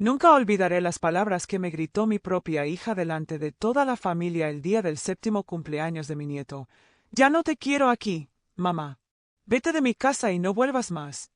Nunca olvidaré las palabras que me gritó mi propia hija delante de toda la familia el día del 7º cumpleaños de mi nieto. Ya no te quiero aquí, mamá. Vete de mi casa y no vuelvas más.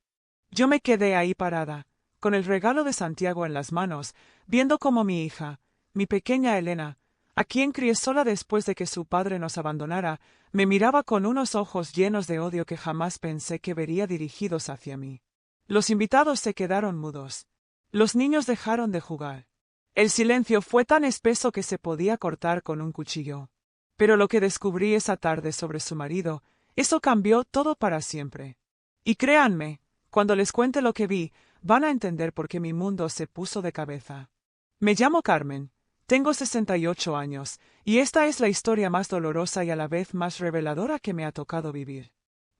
Yo me quedé ahí parada, con el regalo de Santiago en las manos, viendo cómo mi hija, mi pequeña Elena, a quien crié sola después de que su padre nos abandonara, me miraba con unos ojos llenos de odio que jamás pensé que vería dirigidos hacia mí. Los invitados se quedaron mudos. Los niños dejaron de jugar. El silencio fue tan espeso que se podía cortar con un cuchillo. Pero lo que descubrí esa tarde sobre su marido, eso cambió todo para siempre. Y créanme, cuando les cuente lo que vi, van a entender por qué mi mundo se puso de cabeza. Me llamo Carmen, tengo 68 años, y esta es la historia más dolorosa y a la vez más reveladora que me ha tocado vivir.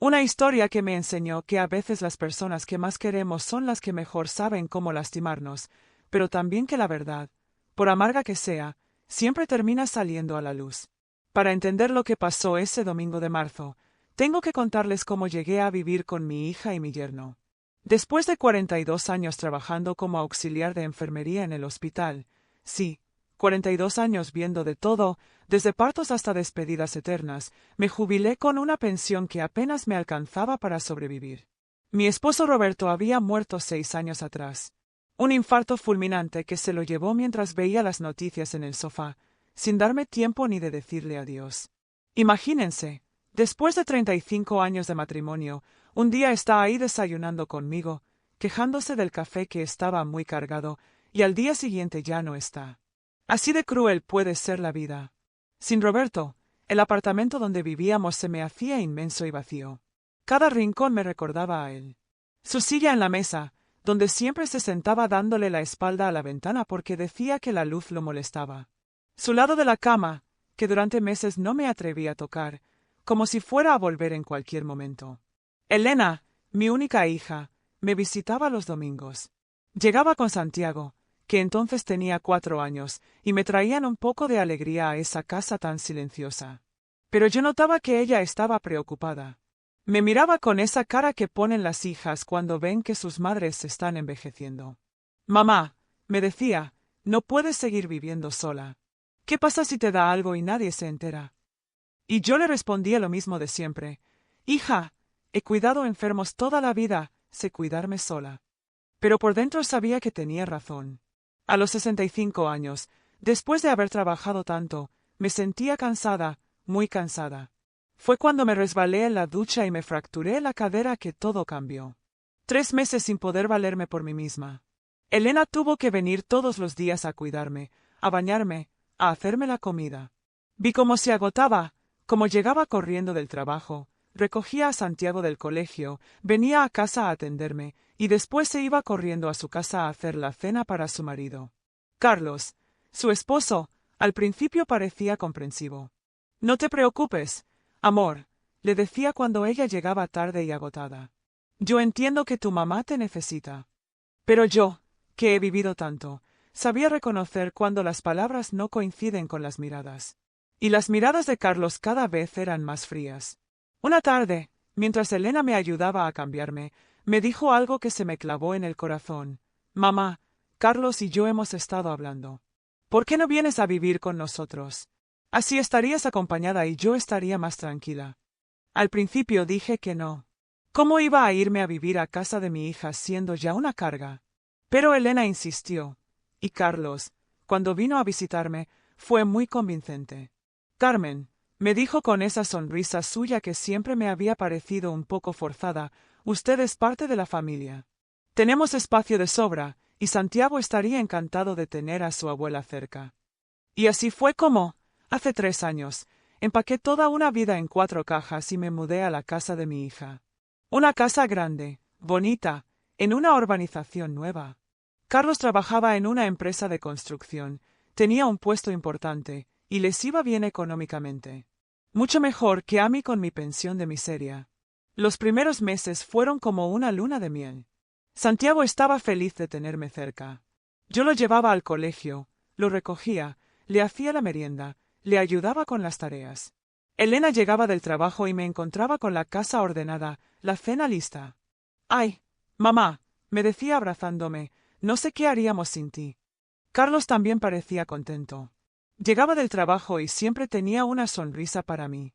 Una historia que me enseñó que a veces las personas que más queremos son las que mejor saben cómo lastimarnos, pero también que la verdad, por amarga que sea, siempre termina saliendo a la luz. Para entender lo que pasó ese domingo de marzo, tengo que contarles cómo llegué a vivir con mi hija y mi yerno. Después de 42 años trabajando como auxiliar de enfermería en el hospital, sí, 42 años viendo de todo, desde partos hasta despedidas eternas, me jubilé con una pensión que apenas me alcanzaba para sobrevivir. Mi esposo Roberto había muerto 6 años atrás. Un infarto fulminante que se lo llevó mientras veía las noticias en el sofá, sin darme tiempo ni de decirle adiós. Imagínense, después de 35 años de matrimonio, un día está ahí desayunando conmigo, quejándose del café que estaba muy cargado, y al día siguiente ya no está. Así de cruel puede ser la vida. Sin Roberto, el apartamento donde vivíamos se me hacía inmenso y vacío. Cada rincón me recordaba a él. Su silla en la mesa, donde siempre se sentaba dándole la espalda a la ventana porque decía que la luz lo molestaba. Su lado de la cama, que durante meses no me atreví a tocar, como si fuera a volver en cualquier momento. Elena, mi única hija, me visitaba los domingos. Llegaba con Santiago, que entonces tenía 4 años, y me traían un poco de alegría a esa casa tan silenciosa. Pero yo notaba que ella estaba preocupada. Me miraba con esa cara que ponen las hijas cuando ven que sus madres se están envejeciendo. Mamá, me decía, no puedes seguir viviendo sola. ¿Qué pasa si te da algo y nadie se entera? Y yo le respondía lo mismo de siempre. Hija, he cuidado enfermos toda la vida, sé cuidarme sola. Pero por dentro sabía que tenía razón. A los 65 años, después de haber trabajado tanto, me sentía cansada, muy cansada. Fue cuando me resbalé en la ducha y me fracturé la cadera que todo cambió. 3 meses sin poder valerme por mí misma. Elena tuvo que venir todos los días a cuidarme, a bañarme, a hacerme la comida. Vi cómo se agotaba, cómo llegaba corriendo del trabajo, recogía a Santiago del colegio, venía a casa a atenderme, y después se iba corriendo a su casa a hacer la cena para su marido. Carlos, su esposo, al principio parecía comprensivo. No te preocupes, amor, le decía cuando ella llegaba tarde y agotada. Yo entiendo que tu mamá te necesita. Pero yo, que he vivido tanto, sabía reconocer cuando las palabras no coinciden con las miradas. Y las miradas de Carlos cada vez eran más frías. Una tarde, mientras Elena me ayudaba a cambiarme, me dijo algo que se me clavó en el corazón. Mamá, Carlos y yo hemos estado hablando. ¿Por qué no vienes a vivir con nosotros? Así estarías acompañada y yo estaría más tranquila. Al principio dije que no. ¿Cómo iba a irme a vivir a casa de mi hija siendo ya una carga? Pero Elena insistió, y Carlos, cuando vino a visitarme, fue muy convincente. Carmen, me dijo con esa sonrisa suya que siempre me había parecido un poco forzada, usted es parte de la familia. Tenemos espacio de sobra, y Santiago estaría encantado de tener a su abuela cerca. Y así fue como, hace 3 años, empaqué toda una vida en 4 cajas y me mudé a la casa de mi hija. Una casa grande, bonita, en una urbanización nueva. Carlos trabajaba en una empresa de construcción, tenía un puesto importante, y les iba bien económicamente. Mucho mejor que a mí con mi pensión de miseria. Los primeros meses fueron como una luna de miel. Santiago estaba feliz de tenerme cerca. Yo lo llevaba al colegio, lo recogía, le hacía la merienda, le ayudaba con las tareas. Elena llegaba del trabajo y me encontraba con la casa ordenada, la cena lista. «Ay, mamá», me decía abrazándome, No sé qué haríamos sin ti. Carlos también parecía contento. Llegaba del trabajo y siempre tenía una sonrisa para mí.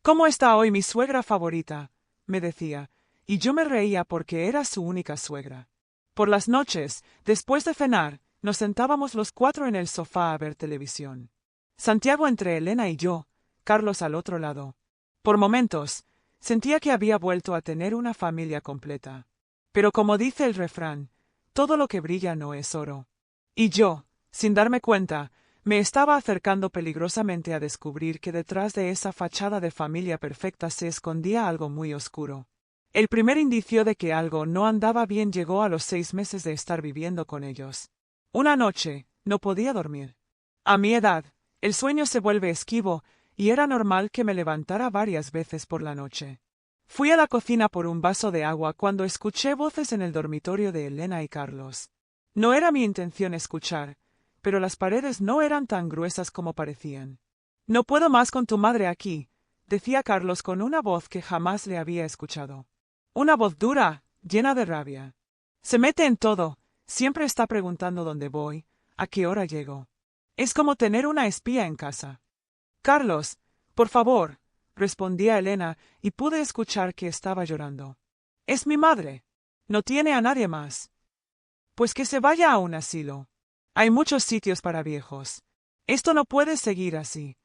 ¿Cómo está hoy mi suegra favorita?, me decía, y yo me reía porque era su única suegra. Por las noches, después de cenar, nos sentábamos los cuatro en el sofá a ver televisión. Santiago entre Elena y yo, Carlos al otro lado. Por momentos, sentía que había vuelto a tener una familia completa. Pero como dice el refrán, todo lo que brilla no es oro. Y yo, sin darme cuenta, me estaba acercando peligrosamente a descubrir que detrás de esa fachada de familia perfecta se escondía algo muy oscuro. El primer indicio de que algo no andaba bien llegó a los 6 meses de estar viviendo con ellos. Una noche, no podía dormir. A mi edad, el sueño se vuelve esquivo, y era normal que me levantara varias veces por la noche. Fui a la cocina por un vaso de agua cuando escuché voces en el dormitorio de Elena y Carlos. No era mi intención escuchar, pero las paredes no eran tan gruesas como parecían. No puedo más con tu madre aquí, decía Carlos con una voz que jamás le había escuchado. Una voz dura, llena de rabia. Se mete en todo, siempre está preguntando dónde voy, a qué hora llego. Es como tener una espía en casa. Carlos, por favor, respondía Elena, y pude escuchar que estaba llorando. Es mi madre. No tiene a nadie más. Pues que se vaya a un asilo. Hay muchos sitios para viejos. Esto no puede seguir así.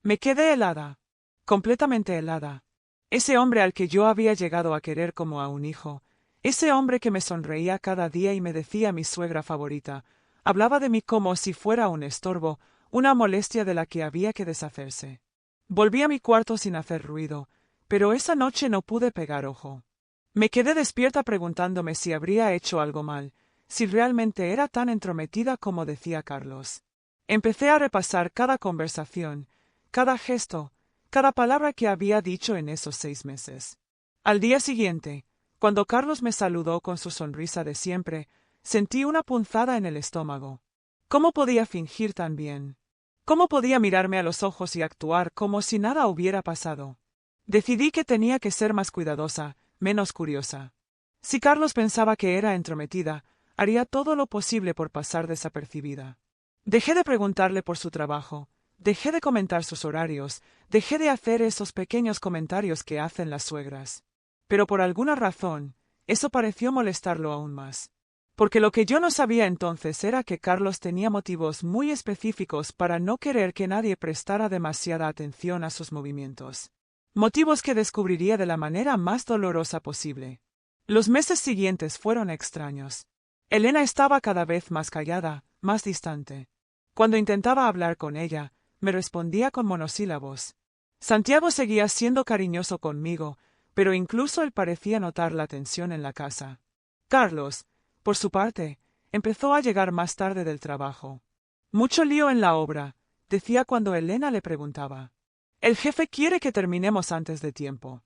Me quedé helada, completamente helada. Ese hombre al que yo había llegado a querer como a un hijo, ese hombre que me sonreía cada día y me decía mi suegra favorita, hablaba de mí como si fuera un estorbo, una molestia de la que había que deshacerse. Volví a mi cuarto sin hacer ruido, pero esa noche no pude pegar ojo. Me quedé despierta preguntándome si habría hecho algo mal, si realmente era tan entrometida como decía Carlos. Empecé a repasar cada conversación, cada gesto, cada palabra que había dicho en esos 6 meses. Al día siguiente, cuando Carlos me saludó con su sonrisa de siempre, sentí una punzada en el estómago. ¿Cómo podía fingir tan bien? ¿Cómo podía mirarme a los ojos y actuar como si nada hubiera pasado? Decidí que tenía que ser más cuidadosa, menos curiosa. Si Carlos pensaba que era entrometida, haría todo lo posible por pasar desapercibida. Dejé de preguntarle por su trabajo, dejé de comentar sus horarios, dejé de hacer esos pequeños comentarios que hacen las suegras. Pero por alguna razón, eso pareció molestarlo aún más. Porque lo que yo no sabía entonces era que Carlos tenía motivos muy específicos para no querer que nadie prestara demasiada atención a sus movimientos. Motivos que descubriría de la manera más dolorosa posible. Los meses siguientes fueron extraños. Elena estaba cada vez más callada, más distante. Cuando intentaba hablar con ella, me respondía con monosílabos. Santiago seguía siendo cariñoso conmigo, pero incluso él parecía notar la tensión en la casa. Carlos, por su parte, empezó a llegar más tarde del trabajo. Mucho lío en la obra, decía cuando Elena le preguntaba. El jefe quiere que terminemos antes de tiempo.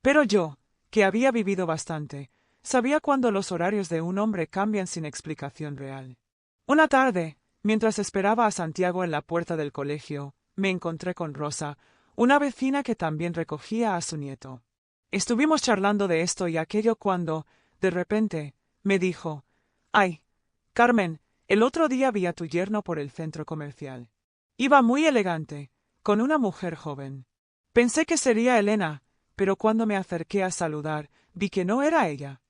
Pero yo, que había vivido bastante, sabía cuándo los horarios de un hombre cambian sin explicación real. Una tarde, mientras esperaba a Santiago en la puerta del colegio, me encontré con Rosa, una vecina que también recogía a su nieto. Estuvimos charlando de esto y aquello cuando, de repente, me dijo: «Ay, Carmen, el otro día vi a tu yerno por el centro comercial. Iba muy elegante, con una mujer joven. Pensé que sería Elena, pero cuando me acerqué a saludar, vi que no era ella».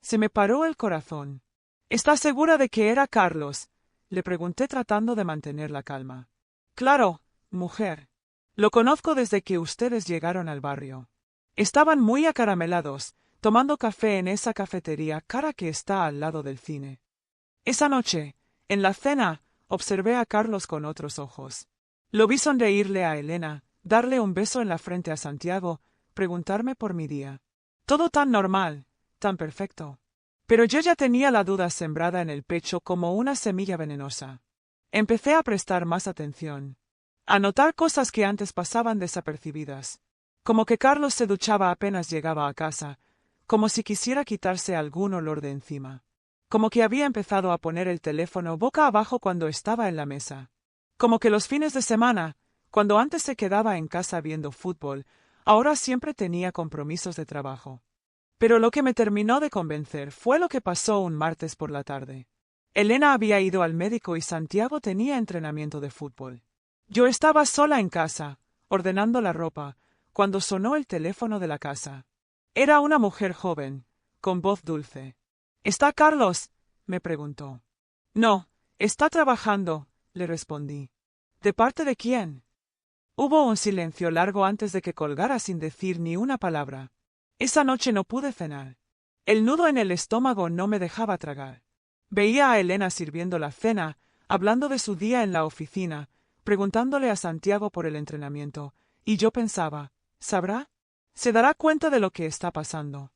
Se me paró el corazón. «¿Estás segura de que era Carlos?», le pregunté tratando de mantener la calma. «Claro, mujer. Lo conozco desde que ustedes llegaron al barrio. Estaban muy acaramelados, tomando café en esa cafetería cara que está al lado del cine. Esa noche, en la cena, observé a Carlos con otros ojos. Lo vi sonreírle a Elena, darle un beso en la frente a Santiago, preguntarme por mi día. Todo tan normal, tan perfecto. Pero yo ya tenía la duda sembrada en el pecho como una semilla venenosa. Empecé a prestar más atención, a notar cosas que antes pasaban desapercibidas, como que Carlos se duchaba apenas llegaba a casa, como si quisiera quitarse algún olor de encima, como que había empezado a poner el teléfono boca abajo cuando estaba en la mesa, como que los fines de semana, cuando antes se quedaba en casa viendo fútbol, ahora siempre tenía compromisos de trabajo. Pero lo que me terminó de convencer fue lo que pasó un martes por la tarde. Elena había ido al médico y Santiago tenía entrenamiento de fútbol. Yo estaba sola en casa, ordenando la ropa, cuando sonó el teléfono de la casa. Era una mujer joven, con voz dulce. ¿Está Carlos?, me preguntó. No, está trabajando, le respondí. ¿De parte de quién? Hubo un silencio largo antes de que colgara sin decir ni una palabra. Esa noche no pude cenar. El nudo en el estómago no me dejaba tragar. Veía a Elena sirviendo la cena, hablando de su día en la oficina, preguntándole a Santiago por el entrenamiento, y yo pensaba, ¿sabrá? ¿Se dará cuenta de lo que está pasando?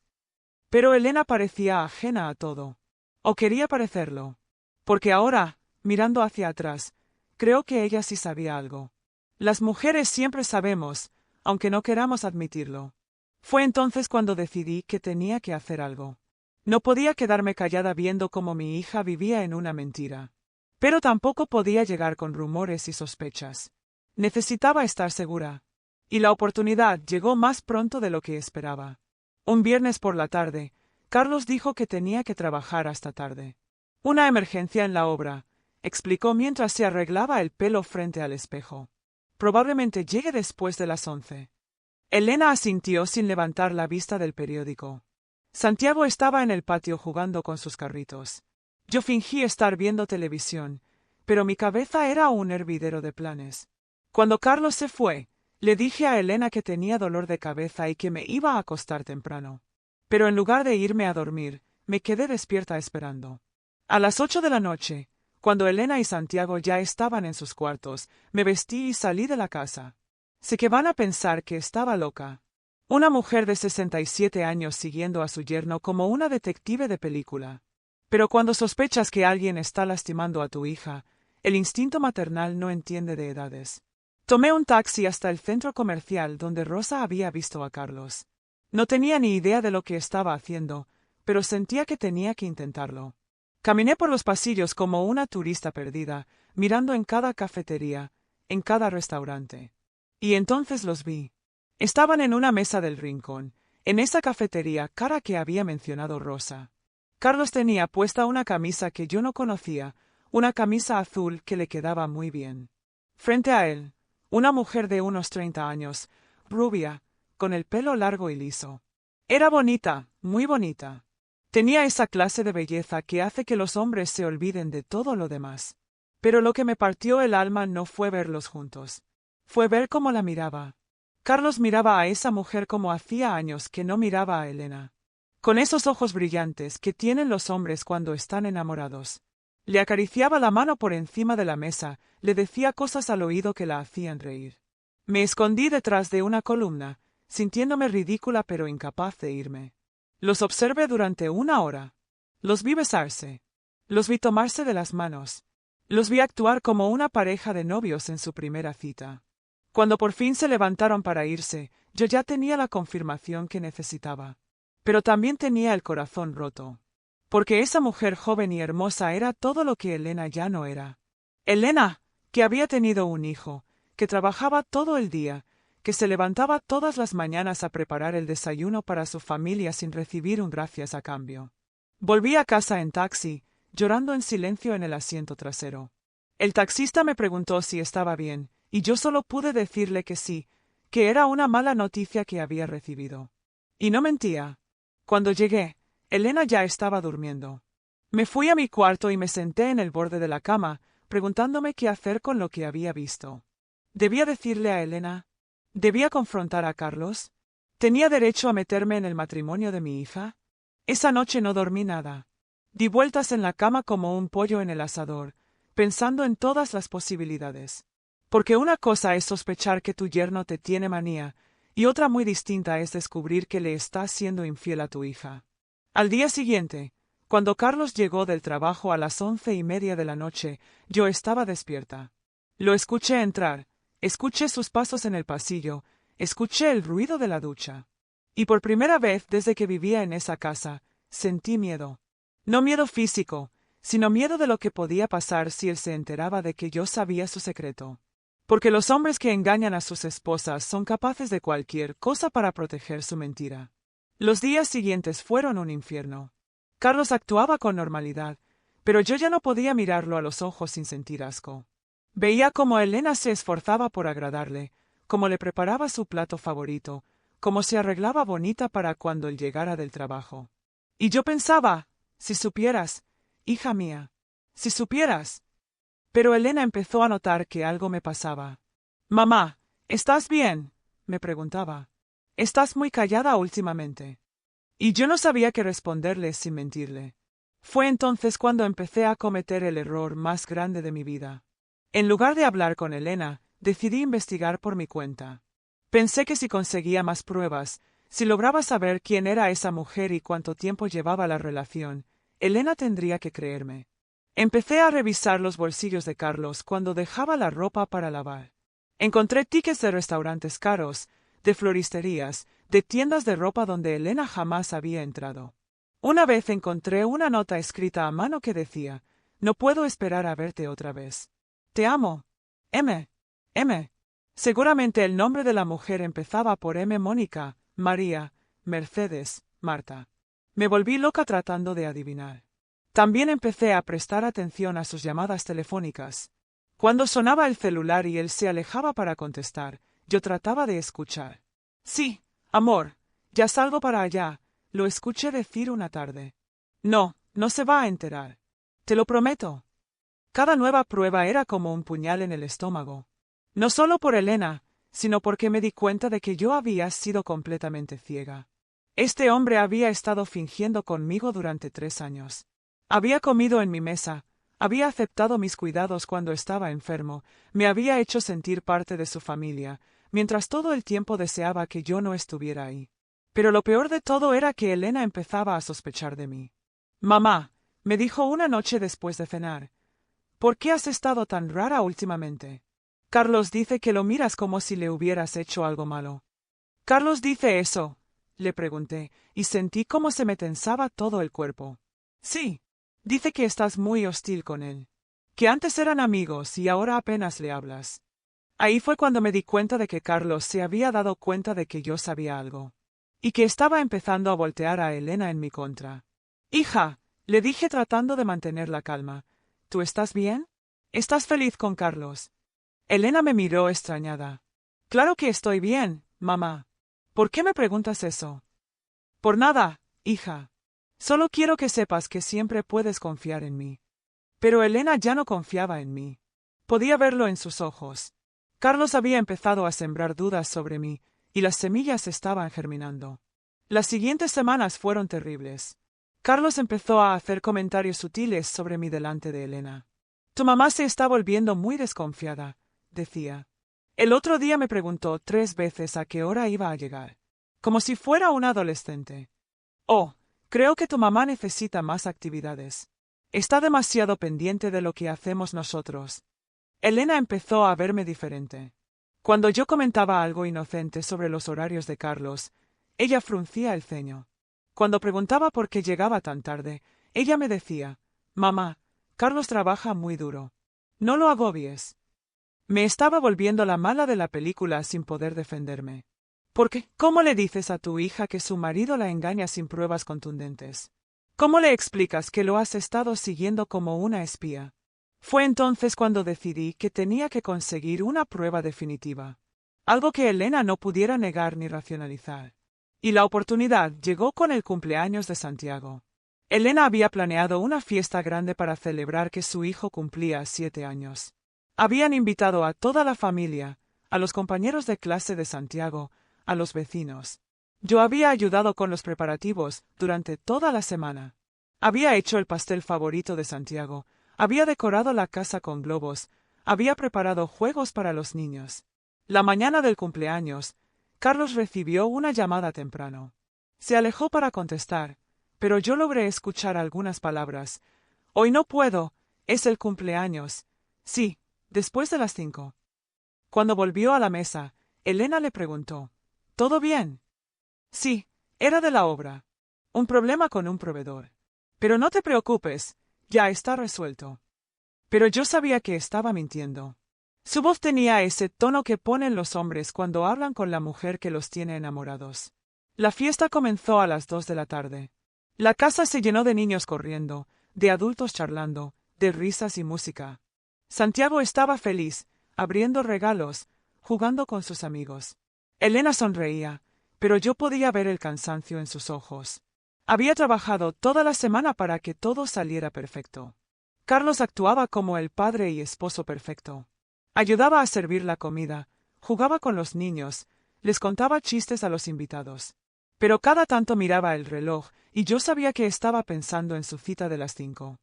Pero Elena parecía ajena a todo. O quería parecerlo. Porque ahora, mirando hacia atrás, creo que ella sí sabía algo. Las mujeres siempre sabemos, aunque no queramos admitirlo. Fue entonces cuando decidí que tenía que hacer algo. No podía quedarme callada viendo cómo mi hija vivía en una mentira. Pero tampoco podía llegar con rumores y sospechas. Necesitaba estar segura. Y la oportunidad llegó más pronto de lo que esperaba. Un viernes por la tarde, Carlos dijo que tenía que trabajar hasta tarde. Una emergencia en la obra, explicó mientras se arreglaba el pelo frente al espejo. Probablemente llegue después de las 11. Elena asintió sin levantar la vista del periódico. Santiago estaba en el patio jugando con sus carritos. Yo fingí estar viendo televisión, pero mi cabeza era un hervidero de planes. Cuando Carlos se fue, le dije a Elena que tenía dolor de cabeza y que me iba a acostar temprano. Pero en lugar de irme a dormir, me quedé despierta esperando. A las 8 de la noche, cuando Elena y Santiago ya estaban en sus cuartos, me vestí y salí de la casa. Sé que van a pensar que estaba loca. Una mujer de 67 años siguiendo a su yerno como una detective de película. Pero cuando sospechas que alguien está lastimando a tu hija, el instinto maternal no entiende de edades. Tomé un taxi hasta el centro comercial donde Rosa había visto a Carlos. No tenía ni idea de lo que estaba haciendo, pero sentía que tenía que intentarlo. Caminé por los pasillos como una turista perdida, mirando en cada cafetería, en cada restaurante. Y entonces los vi. Estaban en una mesa del rincón, en esa cafetería cara que había mencionado Rosa. Carlos tenía puesta una camisa que yo no conocía, una camisa azul que le quedaba muy bien. Frente a él, una mujer de unos 30 años, rubia, con el pelo largo y liso. Era bonita, muy bonita. Tenía esa clase de belleza que hace que los hombres se olviden de todo lo demás. Pero lo que me partió el alma no fue verlos juntos. Fue ver cómo la miraba. Carlos miraba a esa mujer como hacía años que no miraba a Elena. Con esos ojos brillantes que tienen los hombres cuando están enamorados. Le acariciaba la mano por encima de la mesa, le decía cosas al oído que la hacían reír. Me escondí detrás de una columna, sintiéndome ridícula pero incapaz de irme. Los observé durante 1 hora. Los vi besarse. Los vi tomarse de las manos. Los vi actuar como una pareja de novios en su primera cita. Cuando por fin se levantaron para irse, yo ya tenía la confirmación que necesitaba. Pero también tenía el corazón roto. Porque esa mujer joven y hermosa era todo lo que Elena ya no era. Elena, que había tenido un hijo, que trabajaba todo el día, que se levantaba todas las mañanas a preparar el desayuno para su familia sin recibir un gracias a cambio. Volví a casa en taxi, llorando en silencio en el asiento trasero. El taxista me preguntó si estaba bien, y yo solo pude decirle que sí, que era una mala noticia que había recibido. Y no mentía. Cuando llegué, Elena ya estaba durmiendo. Me fui a mi cuarto y me senté en el borde de la cama, preguntándome qué hacer con lo que había visto. ¿Debía decirle a Elena? ¿Debía confrontar a Carlos? ¿Tenía derecho a meterme en el matrimonio de mi hija? Esa noche no dormí nada. Di vueltas en la cama como un pollo en el asador, pensando en todas las posibilidades. Porque una cosa es sospechar que tu yerno te tiene manía, y otra muy distinta es descubrir que le estás siendo infiel a tu hija. Al día siguiente, cuando Carlos llegó del trabajo a las 11:30 de la noche, yo estaba despierta. Lo escuché entrar. Escuché sus pasos en el pasillo, escuché el ruido de la ducha. Y por primera vez desde que vivía en esa casa, sentí miedo. No miedo físico, sino miedo de lo que podía pasar si él se enteraba de que yo sabía su secreto. Porque los hombres que engañan a sus esposas son capaces de cualquier cosa para proteger su mentira. Los días siguientes fueron un infierno. Carlos actuaba con normalidad, Pero yo ya no podía mirarlo a los ojos sin sentir asco. Veía cómo Elena se esforzaba por agradarle, cómo le preparaba su plato favorito, cómo se arreglaba bonita para cuando él llegara del trabajo. Y yo pensaba, si supieras, hija mía, si supieras. Pero Elena empezó a notar que algo me pasaba. Mamá, ¿estás bien?, me preguntaba. Estás muy callada últimamente. Y yo no sabía qué responderle sin mentirle. Fue entonces cuando empecé a cometer el error más grande de mi vida. En lugar de hablar con Elena, decidí investigar por mi cuenta. Pensé que si conseguía más pruebas, si lograba saber quién era esa mujer y cuánto tiempo llevaba la relación, Elena tendría que creerme. Empecé a revisar los bolsillos de Carlos cuando dejaba la ropa para lavar. Encontré tickets de restaurantes caros, de floristerías, de tiendas de ropa donde Elena jamás había entrado. Una vez encontré una nota escrita a mano que decía: «No puedo esperar a verte otra vez. Te amo. M. M». Seguramente el nombre de la mujer empezaba por M. Mónica, María, Mercedes, Marta. Me volví loca tratando de adivinar. También empecé a prestar atención a sus llamadas telefónicas. Cuando sonaba el celular y él se alejaba para contestar, yo trataba de escuchar. «Sí, amor, ya salgo para allá», lo escuché decir una tarde. «No, no se va a enterar. Te lo prometo». Cada nueva prueba era como un puñal en el estómago. No solo por Elena, sino porque me di cuenta de que yo había sido completamente ciega. Este hombre había estado fingiendo conmigo durante 3 años. Había comido en mi mesa, había aceptado mis cuidados cuando estaba enfermo, me había hecho sentir parte de su familia, mientras todo el tiempo deseaba que yo no estuviera ahí. Pero lo peor de todo era que Elena empezaba a sospechar de mí. «Mamá», me dijo una noche después de cenar, «¿por qué has estado tan rara últimamente? Carlos dice que lo miras como si le hubieras hecho algo malo». «¿Carlos dice eso?», le pregunté, y sentí cómo se me tensaba todo el cuerpo. «Sí. Dice que estás muy hostil con él. Que antes eran amigos y ahora apenas le hablas». Ahí fue cuando me di cuenta de que Carlos se había dado cuenta de que yo sabía algo. Y que estaba empezando a voltear a Elena en mi contra. «Hija», le dije tratando de mantener la calma, «¿tú estás bien? ¿Estás feliz con Carlos?» Elena me miró extrañada. «Claro que estoy bien, mamá. ¿Por qué me preguntas eso?» «Por nada, hija. Solo quiero que sepas que siempre puedes confiar en mí». Pero Elena ya no confiaba en mí. Podía verlo en sus ojos. Carlos había empezado a sembrar dudas sobre mí, y las semillas estaban germinando. Las siguientes semanas fueron terribles. Carlos empezó a hacer comentarios sutiles sobre mí delante de Elena. «Tu mamá se está volviendo muy desconfiada», decía. El otro día me preguntó 3 veces a qué hora iba a llegar. Como si fuera una adolescente. «Oh, creo que tu mamá necesita más actividades. Está demasiado pendiente de lo que hacemos nosotros». Elena empezó a verme diferente. Cuando yo comentaba algo inocente sobre los horarios de Carlos, ella fruncía el ceño. Cuando preguntaba por qué llegaba tan tarde, ella me decía: «Mamá, Carlos trabaja muy duro. No lo agobies». Me estaba volviendo la mala de la película sin poder defenderme. Porque, ¿cómo le dices a tu hija que su marido la engaña sin pruebas contundentes? ¿Cómo le explicas que lo has estado siguiendo como una espía? Fue entonces cuando decidí que tenía que conseguir una prueba definitiva. Algo que Elena no pudiera negar ni racionalizar. Y la oportunidad llegó con el cumpleaños de Santiago. Elena había planeado una fiesta grande para celebrar que su hijo cumplía 7 años. Habían invitado a toda la familia, a los compañeros de clase de Santiago, a los vecinos. Yo había ayudado con los preparativos durante toda la semana. Había hecho el pastel favorito de Santiago, había decorado la casa con globos, había preparado juegos para los niños. La mañana del cumpleaños, Carlos recibió una llamada temprano. Se alejó para contestar, pero yo logré escuchar algunas palabras. «Hoy no puedo, es el cumpleaños». «Sí, después de las 5». Cuando volvió a la mesa, Elena le preguntó: «¿Todo bien?» «Sí, era de la obra. Un problema con un proveedor. Pero no te preocupes, ya está resuelto». Pero yo sabía que estaba mintiendo. Su voz tenía ese tono que ponen los hombres cuando hablan con la mujer que los tiene enamorados. La fiesta comenzó a las 2 de la tarde. La casa se llenó de niños corriendo, de adultos charlando, de risas y música. Santiago estaba feliz, abriendo regalos, jugando con sus amigos. Elena sonreía, pero yo podía ver el cansancio en sus ojos. Había trabajado toda la semana para que todo saliera perfecto. Carlos actuaba como el padre y esposo perfecto. Ayudaba a servir la comida, jugaba con los niños, les contaba chistes a los invitados. Pero cada tanto miraba el reloj, y yo sabía que estaba pensando en su cita de las 5.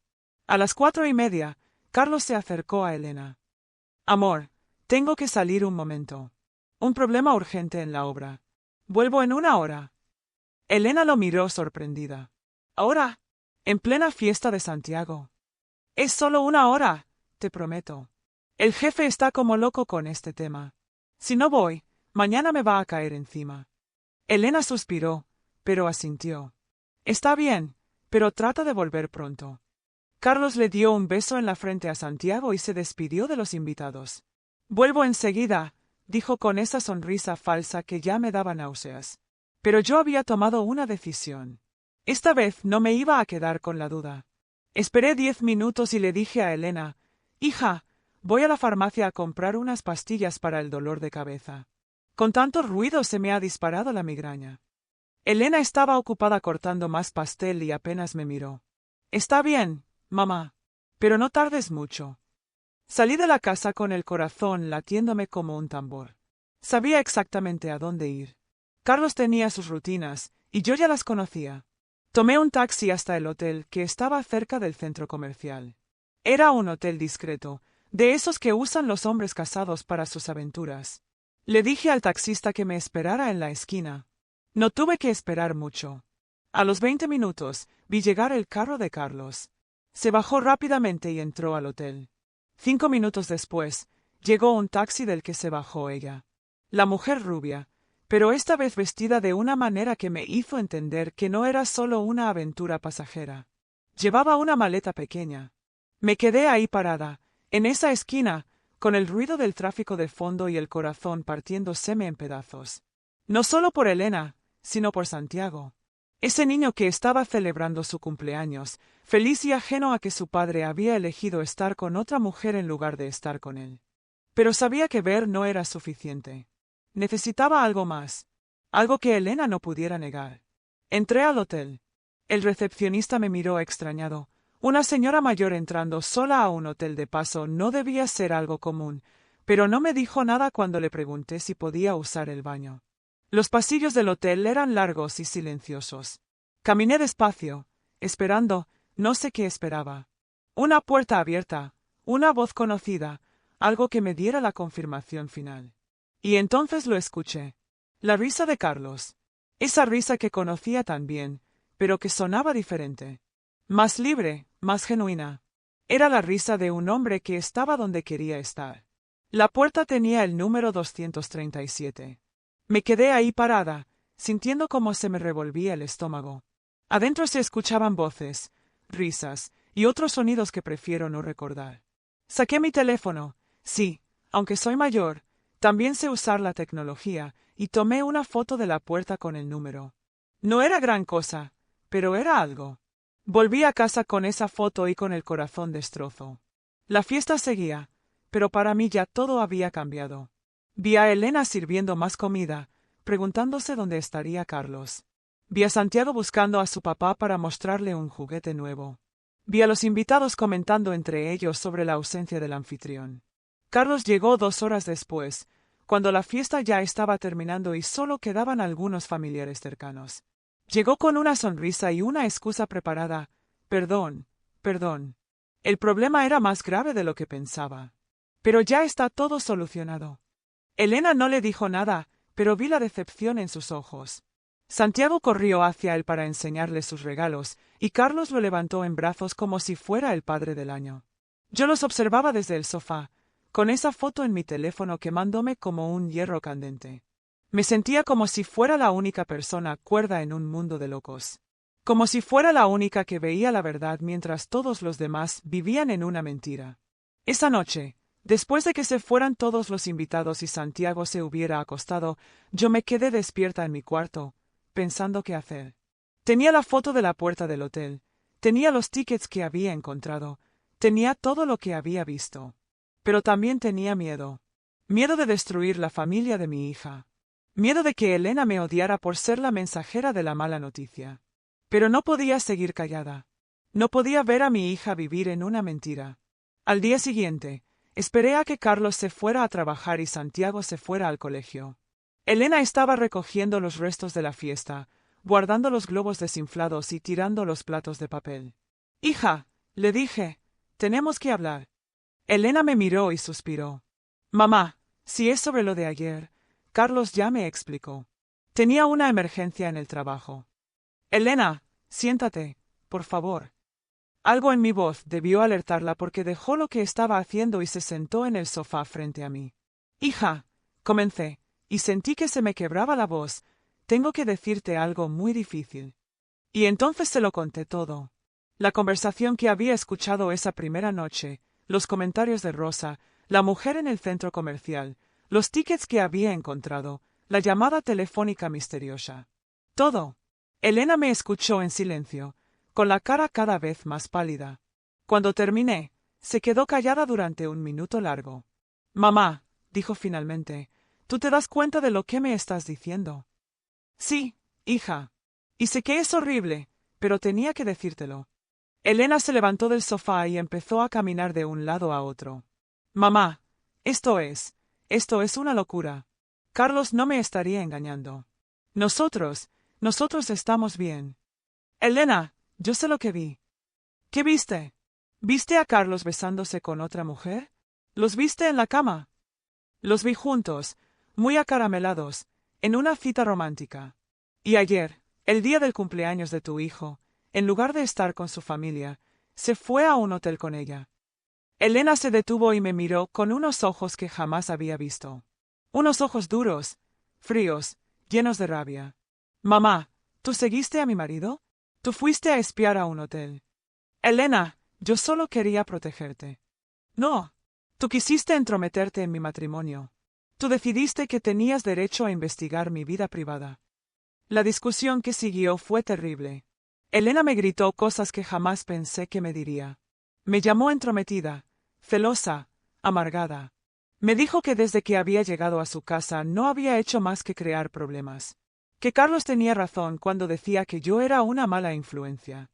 A las 4:30, Carlos se acercó a Elena. Amor, tengo que salir un momento. Un problema urgente en la obra. Vuelvo en 1 hora. Elena lo miró sorprendida. ¿Ahora? En plena fiesta de Santiago. Es solo 1 hora, te prometo. El jefe está como loco con este tema. Si no voy, mañana me va a caer encima. Elena suspiró, pero asintió. Está bien, pero trata de volver pronto. Carlos le dio un beso en la frente a Santiago y se despidió de los invitados. Vuelvo enseguida, dijo con esa sonrisa falsa que ya me daba náuseas. Pero yo había tomado una decisión. Esta vez no me iba a quedar con la duda. Esperé 10 minutos y le dije a Elena, hija, voy a la farmacia a comprar unas pastillas para el dolor de cabeza. Con tanto ruido se me ha disparado la migraña. Elena estaba ocupada cortando más pastel y apenas me miró. Está bien, mamá, pero no tardes mucho. Salí de la casa con el corazón latiéndome como un tambor. Sabía exactamente a dónde ir. Carlos tenía sus rutinas, y yo ya las conocía. Tomé un taxi hasta el hotel, que estaba cerca del centro comercial. Era un hotel discreto, de esos que usan los hombres casados para sus aventuras. Le dije al taxista que me esperara en la esquina. No tuve que esperar mucho. A los 20 minutos, vi llegar el carro de Carlos. Se bajó rápidamente y entró al hotel. 5 minutos después, llegó un taxi del que se bajó ella. La mujer rubia, pero esta vez vestida de una manera que me hizo entender que no era solo una aventura pasajera. Llevaba una maleta pequeña. Me quedé ahí parada, en esa esquina, con el ruido del tráfico de fondo y el corazón partiéndoseme en pedazos. No solo por Elena, sino por Santiago. Ese niño que estaba celebrando su cumpleaños, feliz y ajeno a que su padre había elegido estar con otra mujer en lugar de estar con él. Pero sabía que ver no era suficiente. Necesitaba algo más, algo que Elena no pudiera negar. Entré al hotel. El recepcionista me miró extrañado. Una señora mayor entrando sola a un hotel de paso no debía ser algo común, pero no me dijo nada cuando le pregunté si podía usar el baño. Los pasillos del hotel eran largos y silenciosos. Caminé despacio, esperando, no sé qué esperaba. Una puerta abierta, una voz conocida, algo que me diera la confirmación final. Y entonces lo escuché. La risa de Carlos. Esa risa que conocía tan bien, pero que sonaba diferente. Más libre, más genuina. Era la risa de un hombre que estaba donde quería estar. La puerta tenía el número 237. Me quedé ahí parada, sintiendo cómo se me revolvía el estómago. Adentro se escuchaban voces, risas y otros sonidos que prefiero no recordar. Saqué mi teléfono. Sí, aunque soy mayor, también sé usar la tecnología, y tomé una foto de la puerta con el número. No era gran cosa, pero era algo. Volví a casa con esa foto y con el corazón destrozo. La fiesta seguía, pero para mí ya todo había cambiado. Vi a Elena sirviendo más comida, preguntándose dónde estaría Carlos. Vi a Santiago buscando a su papá para mostrarle un juguete nuevo. Vi a los invitados comentando entre ellos sobre la ausencia del anfitrión. Carlos llegó 2 horas después, cuando la fiesta ya estaba terminando y solo quedaban algunos familiares cercanos. Llegó con una sonrisa y una excusa preparada. Perdón, perdón. El problema era más grave de lo que pensaba. Pero ya está todo solucionado. Elena no le dijo nada, pero vi la decepción en sus ojos. Santiago corrió hacia él para enseñarle sus regalos, y Carlos lo levantó en brazos como si fuera el padre del año. Yo los observaba desde el sofá, con esa foto en mi teléfono quemándome como un hierro candente. Me sentía como si fuera la única persona cuerda en un mundo de locos. Como si fuera la única que veía la verdad mientras todos los demás vivían en una mentira. Esa noche, después de que se fueran todos los invitados y Santiago se hubiera acostado, yo me quedé despierta en mi cuarto, pensando qué hacer. Tenía la foto de la puerta del hotel, Tenía los tickets que había encontrado, tenía todo lo que había visto. Pero también tenía miedo. Miedo de destruir la familia de mi hija. Miedo de que Elena me odiara por ser la mensajera de la mala noticia. Pero no podía seguir callada. No podía ver a mi hija vivir en una mentira. Al día siguiente, esperé a que Carlos se fuera a trabajar y Santiago se fuera al colegio. Elena estaba recogiendo los restos de la fiesta, guardando los globos desinflados y tirando los platos de papel. «Hija», le dije, «tenemos que hablar». Elena me miró y suspiró. «Mamá, si es sobre lo de ayer, Carlos ya me explicó. Tenía una emergencia en el trabajo». «Elena, siéntate, por favor». Algo en mi voz debió alertarla porque dejó lo que estaba haciendo y se sentó en el sofá frente a mí. «Hija», comencé, y sentí que se me quebraba la voz, «tengo que decirte algo muy difícil». Y entonces se lo conté todo. La conversación que había escuchado esa primera noche, los comentarios de Rosa, la mujer en el centro comercial, los tickets que había encontrado, la llamada telefónica misteriosa. Todo. Elena me escuchó en silencio, con la cara cada vez más pálida. Cuando terminé, se quedó callada durante un minuto largo. «Mamá», dijo finalmente, «¿tú te das cuenta de lo que me estás diciendo?» «Sí, hija. Y sé que es horrible, pero tenía que decírtelo». Elena se levantó del sofá y empezó a caminar de un lado a otro. «Mamá, esto es una locura. Carlos no me estaría engañando. Nosotros estamos bien». «Elena, yo sé lo que vi». «¿Qué viste? ¿Viste a Carlos besándose con otra mujer? ¿Los viste en la cama?» «Los vi juntos, muy acaramelados, en una cita romántica. Y ayer, el día del cumpleaños de tu hijo, en lugar de estar con su familia, se fue a un hotel con ella». Elena se detuvo y me miró con unos ojos que jamás había visto. Unos ojos duros, fríos, llenos de rabia. «Mamá, ¿tú seguiste a mi marido? ¿Tú fuiste a espiar a un hotel?» «Elena, yo solo quería protegerte». «No. Tú quisiste entrometerte en mi matrimonio. Tú decidiste que tenías derecho a investigar mi vida privada». La discusión que siguió fue terrible. Elena me gritó cosas que jamás pensé que me diría. Me llamó entrometida, celosa, amargada. Me dijo que desde que había llegado a su casa no había hecho más que crear problemas. Que Carlos tenía razón cuando decía que yo era una mala influencia.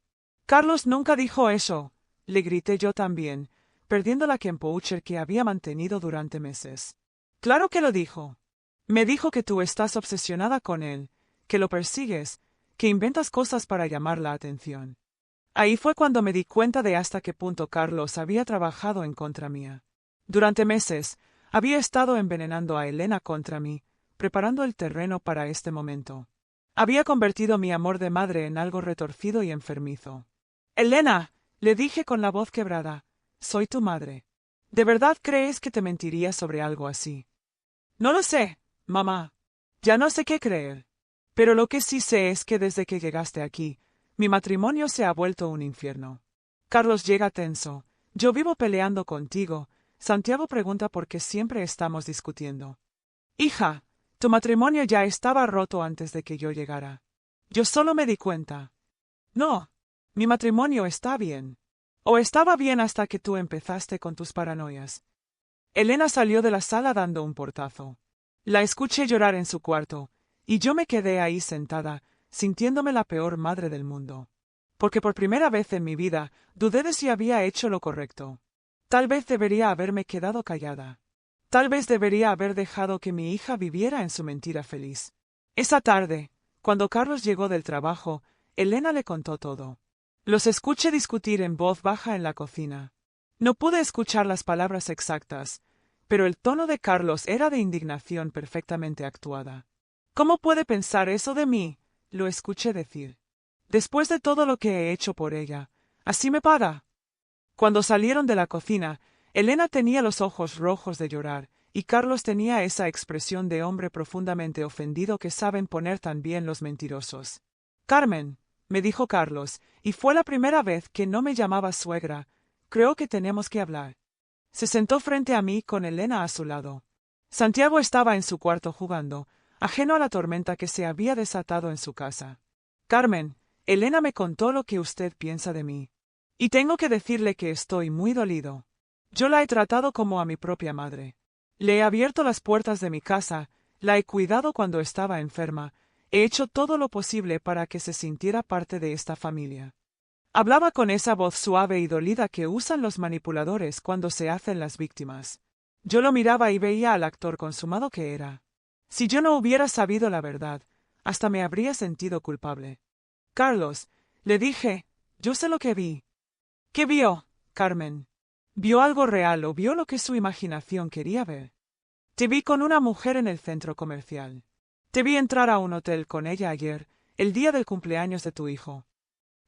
«Carlos nunca dijo eso», le grité yo también, perdiendo la compostura que había mantenido durante meses. «Claro que lo dijo. Me dijo que tú estás obsesionada con él, que lo persigues, que inventas cosas para llamar la atención». Ahí fue cuando me di cuenta de hasta qué punto Carlos había trabajado en contra mía. Durante meses, había estado envenenando a Elena contra mí, preparando el terreno para este momento. Había convertido mi amor de madre en algo retorcido y enfermizo. «Elena», le dije con la voz quebrada, «soy tu madre. ¿De verdad crees que te mentiría sobre algo así?» «No lo sé, mamá. Ya no sé qué creer. Pero lo que sí sé es que desde que llegaste aquí, mi matrimonio se ha vuelto un infierno. Carlos llega tenso. Yo vivo peleando contigo. Santiago pregunta por qué siempre estamos discutiendo. Hija, tu matrimonio ya estaba roto antes de que yo llegara. Yo solo me di cuenta. No, mi matrimonio está bien. O estaba bien hasta que tú empezaste con tus paranoias». Elena salió de la sala dando un portazo. La escuché llorar en su cuarto, y yo me quedé ahí sentada, sintiéndome la peor madre del mundo. Porque por primera vez en mi vida dudé de si había hecho lo correcto. Tal vez debería haberme quedado callada. Tal vez debería haber dejado que mi hija viviera en su mentira feliz. Esa tarde, cuando Carlos llegó del trabajo, Elena le contó todo. Los escuché discutir en voz baja en la cocina. No pude escuchar las palabras exactas, pero el tono de Carlos era de indignación perfectamente actuada. «¿Cómo puede pensar eso de mí?», lo escuché decir. «Después de todo lo que he hecho por ella, ¿así me paga?». Cuando salieron de la cocina, Elena tenía los ojos rojos de llorar, y Carlos tenía esa expresión de hombre profundamente ofendido que saben poner tan bien los mentirosos. «Carmen», me dijo Carlos, y fue la primera vez que no me llamaba suegra, «creo que tenemos que hablar». Se sentó frente a mí con Elena a su lado. Santiago estaba en su cuarto jugando, ajeno a la tormenta que se había desatado en su casa. «Carmen, Elena me contó lo que usted piensa de mí. Y tengo que decirle que estoy muy dolido. Yo la he tratado como a mi propia madre. Le he abierto las puertas de mi casa, la he cuidado cuando estaba enferma, he hecho todo lo posible para que se sintiera parte de esta familia. Hablaba con esa voz suave y dolida que usan los manipuladores cuando se hacen las víctimas. Yo lo miraba y veía al actor consumado que era. Si yo no hubiera sabido la verdad, hasta me habría sentido culpable. Carlos, le dije, yo sé lo que vi. ¿Qué vio, Carmen? ¿Vio algo real o vio lo que su imaginación quería ver? Te vi con una mujer en el centro comercial. Te vi entrar a un hotel con ella ayer, el día del cumpleaños de tu hijo.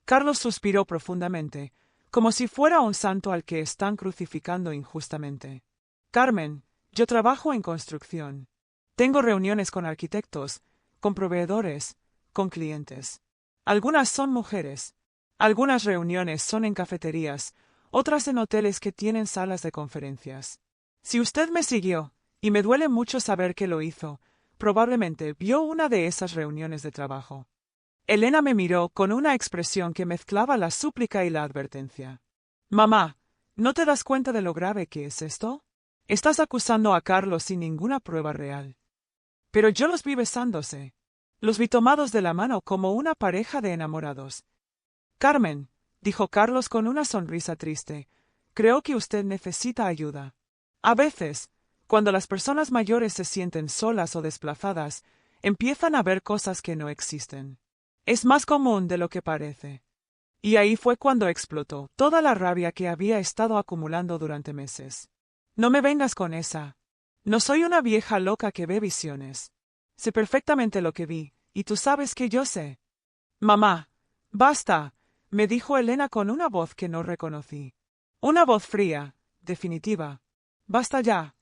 Carlos suspiró profundamente, como si fuera un santo al que están crucificando injustamente. Carmen, yo trabajo en construcción. Tengo reuniones con arquitectos, con proveedores, con clientes. Algunas son mujeres. Algunas reuniones son en cafeterías, otras en hoteles que tienen salas de conferencias. Si usted me siguió, y me duele mucho saber que lo hizo, probablemente vio una de esas reuniones de trabajo. Elena me miró con una expresión que mezclaba la súplica y la advertencia. Mamá, ¿no te das cuenta de lo grave que es esto? Estás acusando a Carlos sin ninguna prueba real. Pero yo los vi besándose. Los vi tomados de la mano como una pareja de enamorados. Carmen, dijo Carlos con una sonrisa triste, creo que usted necesita ayuda. A veces, cuando las personas mayores se sienten solas o desplazadas, empiezan a ver cosas que no existen. Es más común de lo que parece. Y ahí fue cuando explotó toda la rabia que había estado acumulando durante meses. No me vengas con esa. No soy una vieja loca que ve visiones. Sé perfectamente lo que vi, y tú sabes que yo sé. Mamá, basta, me dijo Elena con una voz que no reconocí. Una voz fría, definitiva. Basta ya.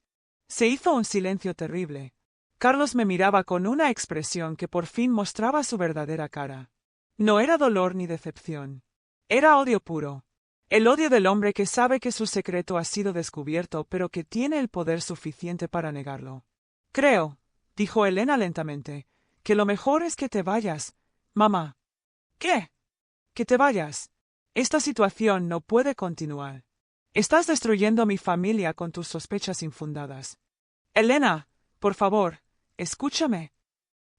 Se hizo un silencio terrible. Carlos me miraba con una expresión que por fin mostraba su verdadera cara. No era dolor ni decepción. Era odio puro. El odio del hombre que sabe que su secreto ha sido descubierto, pero que tiene el poder suficiente para negarlo. Creo, dijo Elena lentamente, que lo mejor es que te vayas, mamá. ¿Qué? Que te vayas. Esta situación no puede continuar. Estás destruyendo mi familia con tus sospechas infundadas. Elena, por favor, escúchame.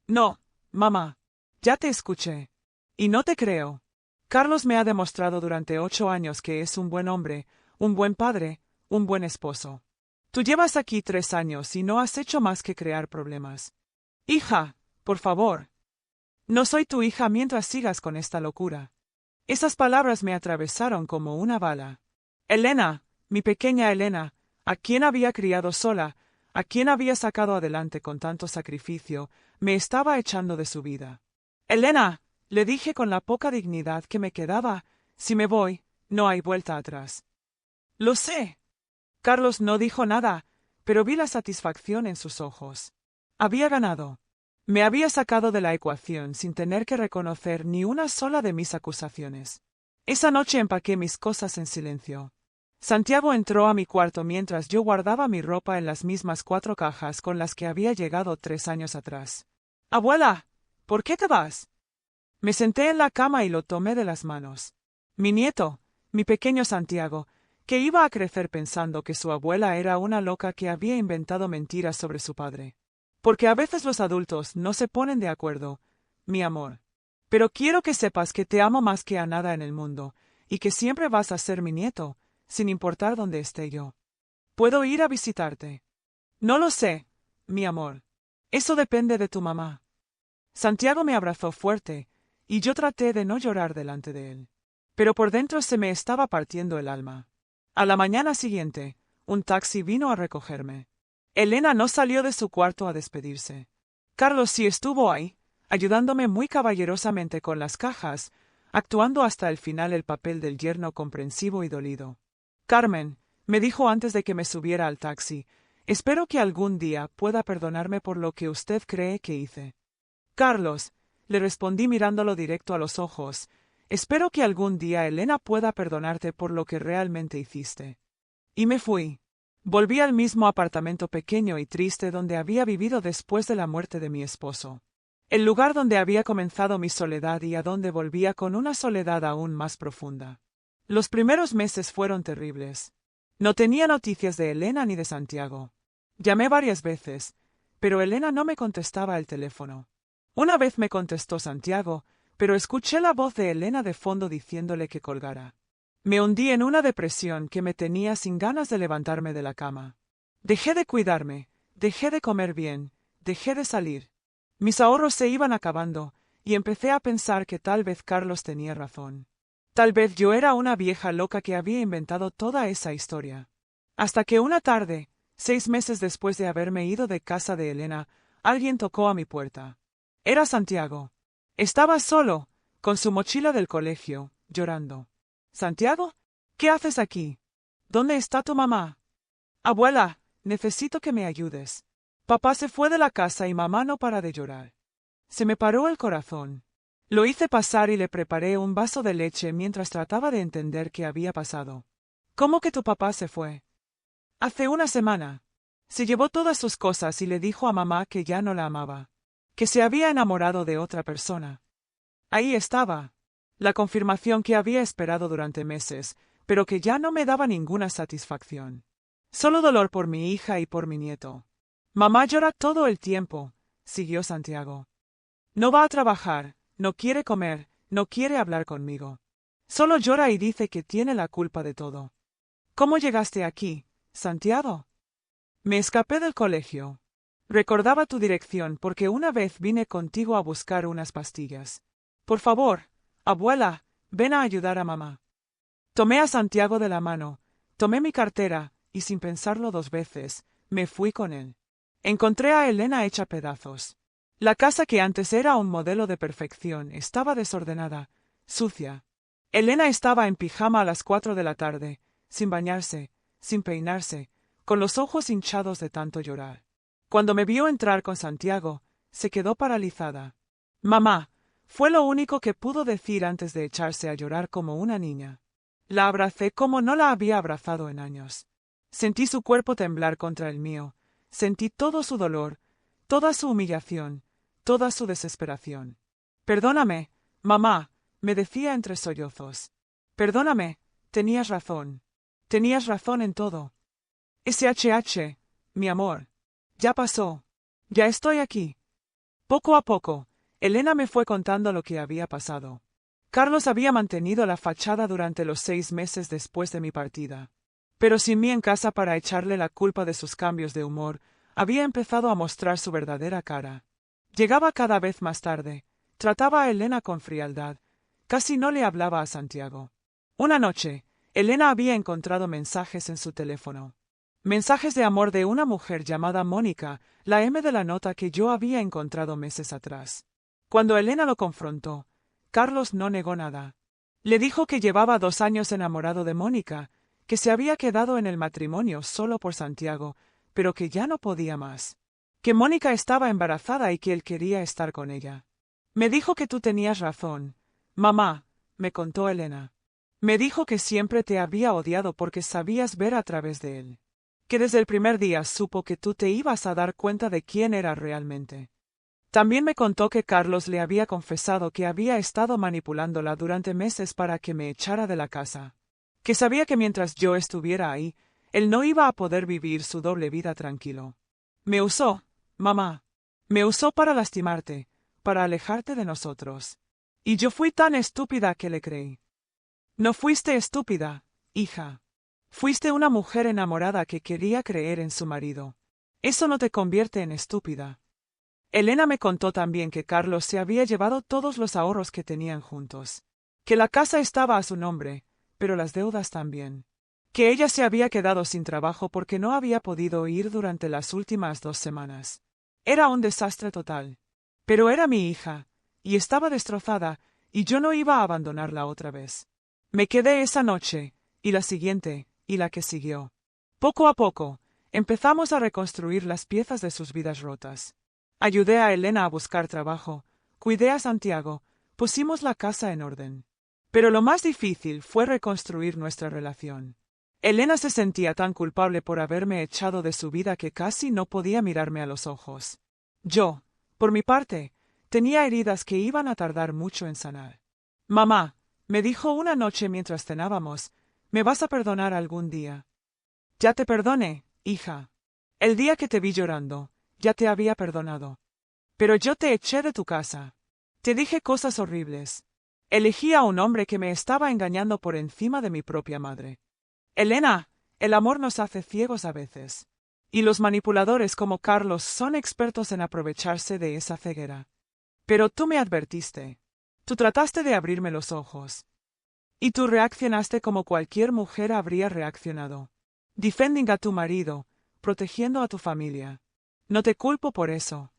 No, mamá. Ya te escuché. Y no te creo. Carlos me ha demostrado durante 8 años que es un buen hombre, un buen padre, un buen esposo. Tú llevas aquí 3 años y no has hecho más que crear problemas. Hija, por favor. No soy tu hija mientras sigas con esta locura. Esas palabras me atravesaron como una bala. Elena, mi pequeña Elena, a quien había criado sola, a quien había sacado adelante con tanto sacrificio, me estaba echando de su vida. Elena, le dije con la poca dignidad que me quedaba, si me voy, no hay vuelta atrás. Lo sé. Carlos no dijo nada, pero vi la satisfacción en sus ojos. Había ganado. Me había sacado de la ecuación sin tener que reconocer ni una sola de mis acusaciones. Esa noche empaqué mis cosas en silencio. Santiago entró a mi cuarto mientras yo guardaba mi ropa en las mismas 4 cajas con las que había llegado 3 años atrás. Abuela, ¿por qué te vas? Me senté en la cama y lo tomé de las manos. Mi nieto, mi pequeño Santiago, que iba a crecer pensando que su abuela era una loca que había inventado mentiras sobre su padre. Porque a veces los adultos no se ponen de acuerdo, mi amor. Pero quiero que sepas que te amo más que a nada en el mundo, y que siempre vas a ser mi nieto, sin importar dónde esté yo. ¿Puedo ir a visitarte? No lo sé, mi amor. Eso depende de tu mamá. Santiago me abrazó fuerte, y yo traté de no llorar delante de él. Pero por dentro se me estaba partiendo el alma. A la mañana siguiente, un taxi vino a recogerme. Elena no salió de su cuarto a despedirse. Carlos sí estuvo ahí, ayudándome muy caballerosamente con las cajas, actuando hasta el final el papel del yerno comprensivo y dolido. Carmen, me dijo antes de que me subiera al taxi, espero que algún día pueda perdonarme por lo que usted cree que hice. Carlos, le respondí mirándolo directo a los ojos, espero que algún día Elena pueda perdonarte por lo que realmente hiciste. Y me fui. Volví al mismo apartamento pequeño y triste donde había vivido después de la muerte de mi esposo. el lugar donde había comenzado mi soledad y a donde volvía con una soledad aún más profunda. Los primeros meses fueron terribles. No tenía noticias de Elena ni de Santiago. Llamé varias veces, pero Elena no me contestaba el teléfono. Una vez me contestó Santiago, pero escuché la voz de Elena de fondo diciéndole que colgara. Me hundí en una depresión que me tenía sin ganas de levantarme de la cama. Dejé de cuidarme, dejé de comer bien, dejé de salir. Mis ahorros se iban acabando, y empecé a pensar que tal vez Carlos tenía razón. Tal vez yo era una vieja loca que había inventado toda esa historia. Hasta que una tarde, 6 meses después de haberme ido de casa de Elena, alguien tocó a mi puerta. Era Santiago. Estaba solo, con su mochila del colegio, llorando. —¿Santiago? ¿Qué haces aquí? ¿Dónde está tu mamá? —Abuela, necesito que me ayudes. Papá se fue de la casa y mamá no para de llorar. Se me paró el corazón. Lo hice pasar y le preparé un vaso de leche mientras trataba de entender qué había pasado. —¿Cómo que tu papá se fue? —Hace una semana. Se llevó todas sus cosas y le dijo a mamá que ya no la amaba, que se había enamorado de otra persona. Ahí estaba, la confirmación que había esperado durante meses, pero que ya no me daba ninguna satisfacción. Solo dolor por mi hija y por mi nieto. Mamá llora todo el tiempo, siguió Santiago. No va a trabajar, no quiere comer, no quiere hablar conmigo. Solo llora y dice que tiene la culpa de todo. ¿Cómo llegaste aquí, Santiago? Me escapé del colegio. Recordaba tu dirección porque una vez vine contigo a buscar unas pastillas. Por favor, abuela, ven a ayudar a mamá. Tomé a Santiago de la mano, tomé mi cartera, y sin pensarlo 2 veces, me fui con él. Encontré a Elena hecha pedazos. La casa que antes era un modelo de perfección estaba desordenada, sucia. Elena estaba en pijama a las 4 de la tarde, sin bañarse, sin peinarse, con los ojos hinchados de tanto llorar. Cuando me vio entrar con Santiago, se quedó paralizada. Mamá, fue lo único que pudo decir antes de echarse a llorar como una niña. La abracé como no la había abrazado en años. Sentí su cuerpo temblar contra el mío, sentí todo su dolor, toda su humillación, toda su desesperación. Perdóname, mamá, me decía entre sollozos. Perdóname, tenías razón en todo. SHH, mi amor. Ya pasó. Ya estoy aquí. Poco a poco, Elena me fue contando lo que había pasado. Carlos había mantenido la fachada durante los 6 meses después de mi partida. Pero sin mí en casa para echarle la culpa de sus cambios de humor, había empezado a mostrar su verdadera cara. Llegaba cada vez más tarde, trataba a Elena con frialdad, casi no le hablaba a Santiago. Una noche, Elena había encontrado mensajes en su teléfono. Mensajes de amor de una mujer llamada Mónica, la M de la nota que yo había encontrado meses atrás. Cuando Elena lo confrontó, Carlos no negó nada. Le dijo que llevaba 2 años enamorado de Mónica, que se había quedado en el matrimonio solo por Santiago, pero que ya no podía más. Que Mónica estaba embarazada y que él quería estar con ella. Me dijo que tú tenías razón, mamá, me contó Elena. Me dijo que siempre te había odiado porque sabías ver a través de él. Que desde el primer día supo que tú te ibas a dar cuenta de quién era realmente. También me contó que Carlos le había confesado que había estado manipulándola durante meses para que me echara de la casa. Que sabía que mientras yo estuviera ahí, él no iba a poder vivir su doble vida tranquilo. Me usó, mamá. Me usó para lastimarte, para alejarte de nosotros. Y yo fui tan estúpida que le creí. No fuiste estúpida, hija. Fuiste una mujer enamorada que quería creer en su marido. Eso no te convierte en estúpida. Elena me contó también que Carlos se había llevado todos los ahorros que tenían juntos. Que la casa estaba a su nombre, pero las deudas también. Que ella se había quedado sin trabajo porque no había podido ir durante las últimas 2 semanas. Era un desastre total. Pero era mi hija, y estaba destrozada, y yo no iba a abandonarla otra vez. Me quedé esa noche, y la siguiente, y la que siguió. Poco a poco, empezamos a reconstruir las piezas de sus vidas rotas. Ayudé a Elena a buscar trabajo, cuidé a Santiago, pusimos la casa en orden. Pero lo más difícil fue reconstruir nuestra relación. Elena se sentía tan culpable por haberme echado de su vida que casi no podía mirarme a los ojos. Yo, por mi parte, Tenía heridas que iban a tardar mucho en sanar. Mamá, me dijo una noche mientras cenábamos, ¿me vas a perdonar algún día? Ya te perdoné, hija. El día que te vi llorando, ya te había perdonado. Pero yo te eché de tu casa. Te dije cosas horribles. Elegí a un hombre que me estaba engañando por encima de mi propia madre. Elena, el amor nos hace ciegos a veces. Y los manipuladores como Carlos son expertos en aprovecharse de esa ceguera. Pero tú me advertiste. Tú trataste de abrirme los ojos. Y tú reaccionaste como cualquier mujer habría reaccionado. Defending a tu marido, protegiendo a tu familia. No te culpo por eso.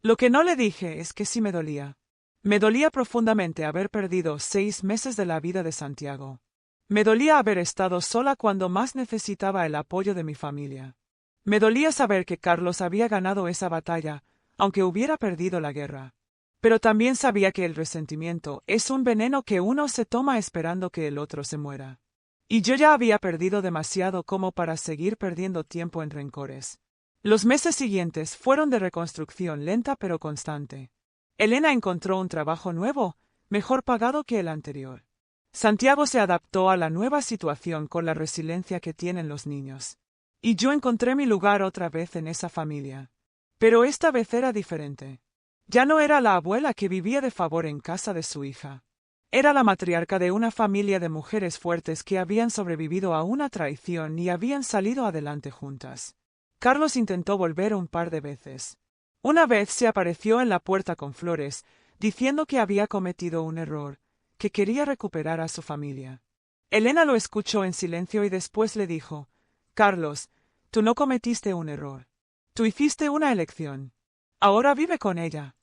Lo que no le dije es que sí me dolía. Me dolía profundamente haber perdido 6 meses de la vida de Santiago. Me dolía haber estado sola cuando más necesitaba el apoyo de mi familia. Me dolía saber que Carlos había ganado esa batalla, aunque hubiera perdido la guerra. Pero también sabía que el resentimiento es un veneno que uno se toma esperando que el otro se muera. Y yo ya había perdido demasiado como para seguir perdiendo tiempo en rencores. Los meses siguientes fueron de reconstrucción lenta pero constante. Elena encontró un trabajo nuevo, mejor pagado que el anterior. Santiago se adaptó a la nueva situación con la resiliencia que tienen los niños. Y yo encontré mi lugar otra vez en esa familia. Pero esta vez era diferente. Ya no era la abuela que vivía de favor en casa de su hija. Era la matriarca de una familia de mujeres fuertes que habían sobrevivido a una traición y habían salido adelante juntas. Carlos intentó volver un par de veces. Una vez se apareció en la puerta con flores, diciendo que había cometido un error, que quería recuperar a su familia. Elena lo escuchó en silencio y después le dijo: Carlos, tú no cometiste un error. Tú hiciste una elección. Ahora vive con ella.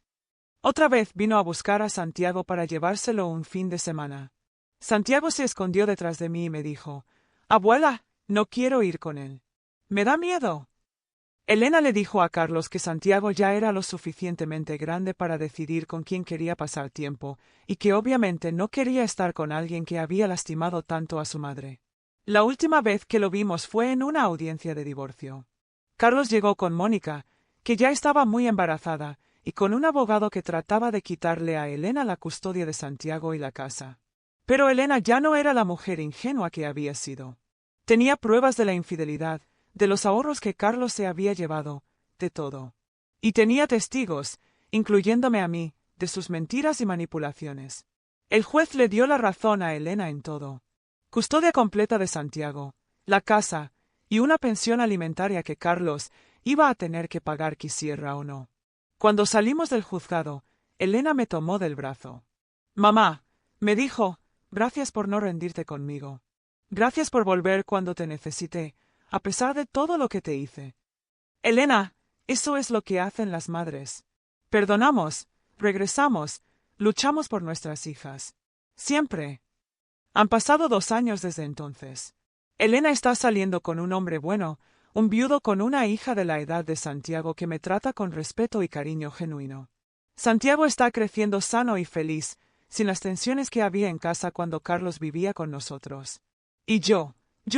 Otra vez vino a buscar a Santiago para llevárselo un fin de semana. Santiago se escondió detrás de mí y me dijo: Abuela, no quiero ir con él. Me da miedo. Elena le dijo a Carlos que Santiago ya era lo suficientemente grande para decidir con quién quería pasar tiempo, y que obviamente no quería estar con alguien que había lastimado tanto a su madre. La última vez que lo vimos fue en una audiencia de divorcio. Carlos llegó con Mónica, que ya estaba muy embarazada, y con un abogado que trataba de quitarle a Elena la custodia de Santiago y la casa. Pero Elena ya no era la mujer ingenua que había sido. Tenía pruebas de la infidelidad, de los ahorros que Carlos se había llevado, de todo. Y tenía testigos, incluyéndome a mí, de sus mentiras y manipulaciones. El juez le dio la razón a Elena en todo. Custodia completa de Santiago, la casa, y una pensión alimentaria que Carlos iba a tener que pagar quisiera o no. Cuando salimos del juzgado, Elena me tomó del brazo. Mamá, me dijo, gracias por no rendirte conmigo. Gracias por volver cuando te necesité, a pesar de todo lo que te hice. Elena, eso es lo que hacen las madres. Perdonamos, regresamos, luchamos por nuestras hijas. Siempre. Han pasado 2 años desde entonces. Elena está saliendo con un hombre bueno, un viudo con una hija de la edad de Santiago que me trata con respeto y cariño genuino. Santiago está creciendo sano y feliz, sin las tensiones que había en casa cuando Carlos vivía con nosotros. Y yo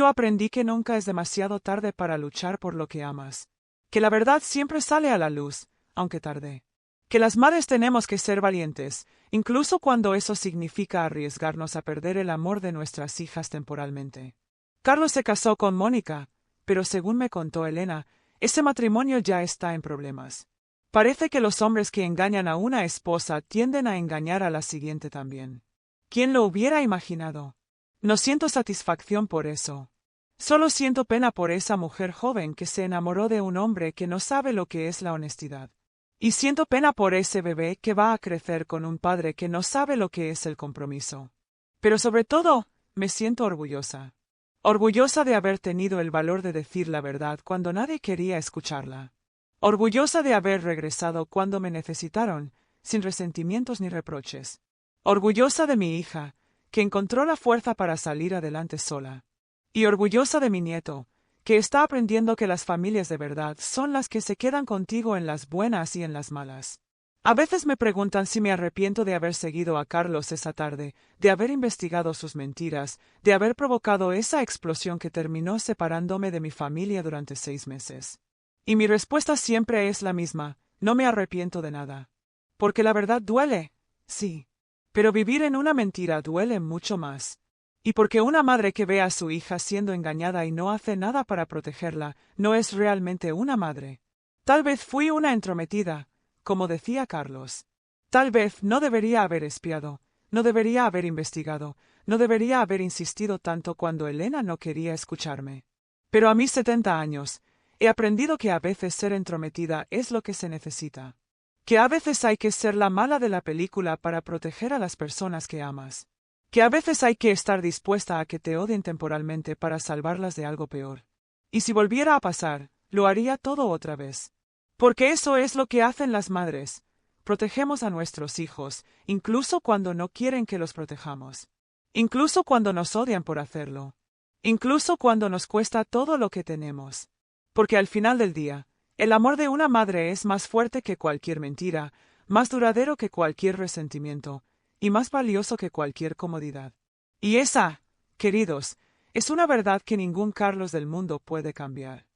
aprendí que nunca es demasiado tarde para luchar por lo que amas. Que la verdad siempre sale a la luz, aunque tarde. Que las madres tenemos que ser valientes, incluso cuando eso significa arriesgarnos a perder el amor de nuestras hijas temporalmente. Carlos se casó con Mónica, pero según me contó Elena, ese matrimonio ya está en problemas. Parece que los hombres que engañan a una esposa tienden a engañar a la siguiente también. ¿Quién lo hubiera imaginado? No siento satisfacción por eso. Solo siento pena por esa mujer joven que se enamoró de un hombre que no sabe lo que es la honestidad. Y siento pena por ese bebé que va a crecer con un padre que no sabe lo que es el compromiso. Pero sobre todo, me siento orgullosa. Orgullosa de haber tenido el valor de decir la verdad cuando nadie quería escucharla. Orgullosa de haber regresado cuando me necesitaron, sin resentimientos ni reproches. Orgullosa de mi hija, que encontró la fuerza para salir adelante sola. Y orgullosa de mi nieto, que está aprendiendo que las familias de verdad son las que se quedan contigo en las buenas y en las malas. A veces me preguntan si me arrepiento de haber seguido a Carlos esa tarde, de haber investigado sus mentiras, de haber provocado esa explosión que terminó separándome de mi familia durante 6 meses. Y mi respuesta siempre es la misma: no me arrepiento de nada. Porque la verdad duele, sí. Pero vivir en una mentira duele mucho más. Y porque una madre que ve a su hija siendo engañada y no hace nada para protegerla, no es realmente una madre. Tal vez fui una entrometida, como decía Carlos. Tal vez no debería haber espiado, no debería haber investigado, no debería haber insistido tanto cuando Elena no quería escucharme. Pero a mis 70 años, he aprendido que a veces ser entrometida es lo que se necesita. Que a veces hay que ser la mala de la película para proteger a las personas que amas. Que a veces hay que estar dispuesta a que te odien temporalmente para salvarlas de algo peor. Y si volviera a pasar, lo haría todo otra vez. Porque eso es lo que hacen las madres. Protegemos a nuestros hijos, incluso cuando no quieren que los protejamos. Incluso cuando nos odian por hacerlo. Incluso cuando nos cuesta todo lo que tenemos. Porque al final del día, el amor de una madre es más fuerte que cualquier mentira, más duradero que cualquier resentimiento, y más valioso que cualquier comodidad. Y esa, queridos, es una verdad que ningún Carlos del mundo puede cambiar.